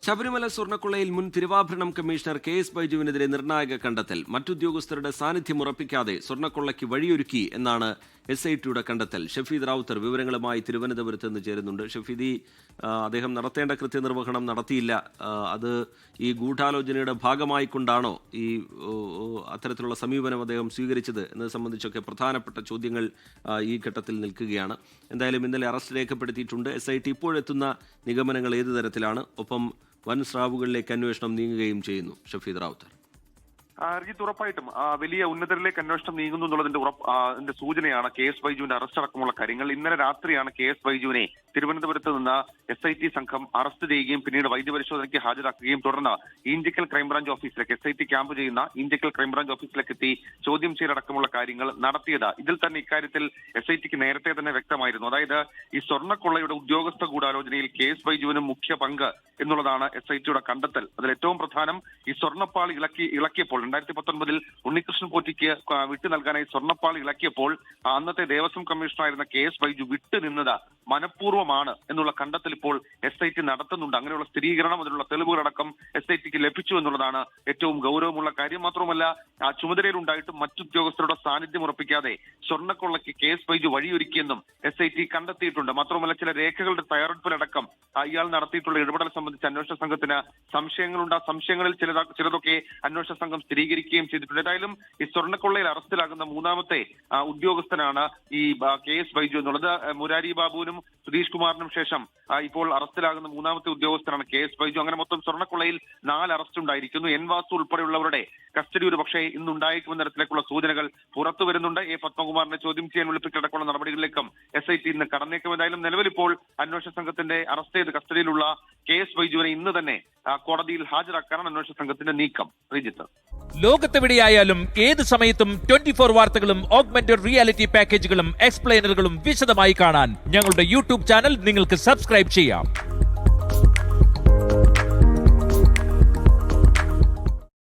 ശബരിമല സ്വർണ്ണക്കൊള്ളയിൽ മുൻ തിരുവാഭരണം commissioner KS ബൈജുവിനെതിരെ നിർണായക കണ്ടെത്തൽ. മറ്റുദ്യോഗസ്ഥരുടെ സാന്നിധ്യം ഉറപ്പിക്കാതെ സ്വർണ്ണക്കൊള്ളയ്ക്ക് വഴിയൊരുക്കി എന്നാണ് SITയുടെ കണ്ടെത്തൽ. ഷഫീദ് റാവുത്തർ വിവരങ്ങളുമായി തിരുവനന്തപുരത്ത് നിന്ന് ചേരുന്നുണ്ട്. ഷഫീദി, അദ്ദേഹം നടത്തേണ്ട കൃത്യനിർവഹണം നടത്തിയില്ല. അത് ഈ ഗൂഢാലോചനയുടെ ഭാഗമായിക്കൊണ്ടാണോ ഈ അത്തരത്തിലുള്ള സമീപനം അദ്ദേഹം സ്വീകരിച്ചത് എന്നത് സംബന്ധിച്ചൊക്കെ പ്രധാനപ്പെട്ട ചോദ്യങ്ങൾ ഈ ഘട്ടത്തിൽ നിൽക്കുകയാണ്. എന്തായാലും ഇന്നലെ അറസ്റ്റ് രേഖപ്പെടുത്തിയിട്ടുണ്ട്. SIT ഇപ്പോഴെത്തുന്ന നിഗമനങ്ങൾ ഏത് തരത്തിലാണ്? ഒപ്പം വൻ സ്രാവുകളിലേക്ക് അന്വേഷണം നീങ്ങുകയും ചെയ്യുന്നു. ഷഫീദ് റാവുത്തർ. അർജിത്ത്, ഉറപ്പായിട്ടും വലിയ ഉന്നതരിലേക്ക് അന്വേഷണം നീങ്ങുന്നു എന്നുള്ളതിന്റെ സൂചനയാണ് KS ബൈജുവിന്റെ അറസ്റ്റ് അടക്കമുള്ള കാര്യങ്ങൾ. ഇന്നലെ രാത്രിയാണ് KS ബൈജുവിനെ തിരുവനന്തപുരത്ത് നിന്ന് SIT സംഘം അറസ്റ്റ് ചെയ്യുകയും പിന്നീട് വൈദ്യപരിശോധനയ്ക്ക് ഹാജരാക്കുകയും തുടർന്ന് ഈഞ്ചക്കൽ ക്രൈംബ്രാഞ്ച് ഓഫീസിലേക്ക് SIT ക്യാമ്പ് ചെയ്യുന്ന ഈഞ്ചക്കൽ ക്രൈംബ്രാഞ്ച് ഓഫീസിലേക്ക് എത്തി ചോദ്യം ചെയ്യലടക്കമുള്ള കാര്യങ്ങൾ നടത്തിയത്. ഇതിൽ തന്നെ ഇക്കാര്യത്തിൽ SITക്ക് നേരത്തെ തന്നെ വ്യക്തമായിരുന്നു. അതായത് ഈ സ്വർണ്ണക്കൊള്ളയുടെ ഉദ്യോഗസ്ഥ ഗൂഢാലോചനയിൽ KS ബൈജുവിനും മുഖ്യ പങ്ക് എന്നുള്ളതാണ് SITയുടെ കണ്ടെത്തൽ. അതിൽ ഏറ്റവും പ്രധാനം ഈ സ്വർണ്ണപ്പാൾ ഇളക്കിയപ്പോൾ 2019 ഉണ്ണികൃഷ്ണൻ പോറ്റിക്ക് വിട്ടു നൽകാനായി സ്വർണ്ണപ്പാൾ ഇളക്കിയപ്പോൾ അന്നത്തെ ദേവസ്വം കമ്മീഷണറായിരുന്ന KS ബൈജു വിട്ടുനിന്നത് മനഃപൂർവ്വമാണ് എന്നുള്ള കണ്ടെത്തൽ ഇപ്പോൾ SIT നടത്തുന്നുണ്ട്. അങ്ങനെയുള്ള സ്ഥിരീകരണം, അതിനുള്ള തെളിവുകളടക്കം SITക്ക് ലഭിച്ചു എന്നുള്ളതാണ് ഏറ്റവും ഗൗരവമുള്ള കാര്യം. മാത്രമല്ല, ആ ചുമതലയിലുണ്ടായിട്ടും മറ്റുദ്യോഗസ്ഥരുടെ സാന്നിധ്യം ഉറപ്പിക്കാതെ സ്വർണ്ണക്കൊള്ളയ്ക്ക് KS ബൈജു വഴിയൊരുക്കിയെന്നും SIT കണ്ടെത്തിയിട്ടുണ്ട്. മാത്രമല്ല, ചില രേഖകളുടെ തയ്യാറെടുപ്പിലടക്കം ഇയാൾ നടത്തിയിട്ടുള്ള ഇടപെടൽ സംബന്ധിച്ച് അന്വേഷണ സംഘത്തിന് സംശയങ്ങളുണ്ട്. ആ സംശയങ്ങളിൽ ചിലതൊക്കെ അന്വേഷണ സംഘം സ്ഥിരീകരിക്കുകയും ചെയ്തിട്ടുണ്ട്. ഏതായാലും ഈ സ്വർണ്ണക്കൊള്ളയിൽ അറസ്റ്റിലാകുന്ന മൂന്നാമത്തെ ഉദ്യോഗസ്ഥനാണ് ഈ KS ബൈജു എന്നുള്ളത്. മുരാരി ബാബുവിനും സുധീഷ് കുമാറിനും ശേഷം ഇപ്പോൾ അറസ്റ്റിലാകുന്ന മൂന്നാമത്തെ ഉദ്യോഗസ്ഥനാണ് KS ബൈജു. അങ്ങനെ മൊത്തം സ്വർണ്ണക്കൊള്ളയിൽ 4 അറസ്റ്റ് ഉണ്ടായിരിക്കുന്നു. എൻ വാസു ഉൾപ്പെടെയുള്ളവരുടെ കസ്റ്റഡി ഒരു പക്ഷേ ഇന്നുണ്ടായേക്കുമെന്ന തരത്തിലേക്കുള്ള സൂചനകൾ പുറത്തു വരുന്നുണ്ട്. A പത്മകുമാറിനെ ചോദ്യം ചെയ്യാൻ വിളിപ്പിച്ചടക്കമുള്ള നടപടികളിലേക്കും SIT ഇന്ന് കടന്നേക്കും. എന്തായാലും നിലവിൽ ഇപ്പോൾ അന്വേഷണ സംഘത്തിന്റെ അറസ്റ്റ് ചെയ്ത് കസ്റ്റഡിയിലുള്ള KS ബൈജുവിനെ ഇന്ന് തന്നെ കോടതിയിൽ ഹാജരാക്കാനാണ് അന്വേഷണ സംഘത്തിന്റെ നീക്കം. ശ്രീജിത്ത്, ലോകത്തെവിടെയായാലും ഏത് സമയത്തും 24 വാർത്തകളും ഓഗ്മെന്റഡ് റിയാലിറ്റി പാക്കേജുകളും എക്സ്പ്ലെയിനറുകളും വിശദമായി കാണാൻ ഞങ്ങളുടെ YouTube ചാനൽ നിങ്ങൾക്ക് സബ്സ്ക്രൈബ് ചെയ്യാം.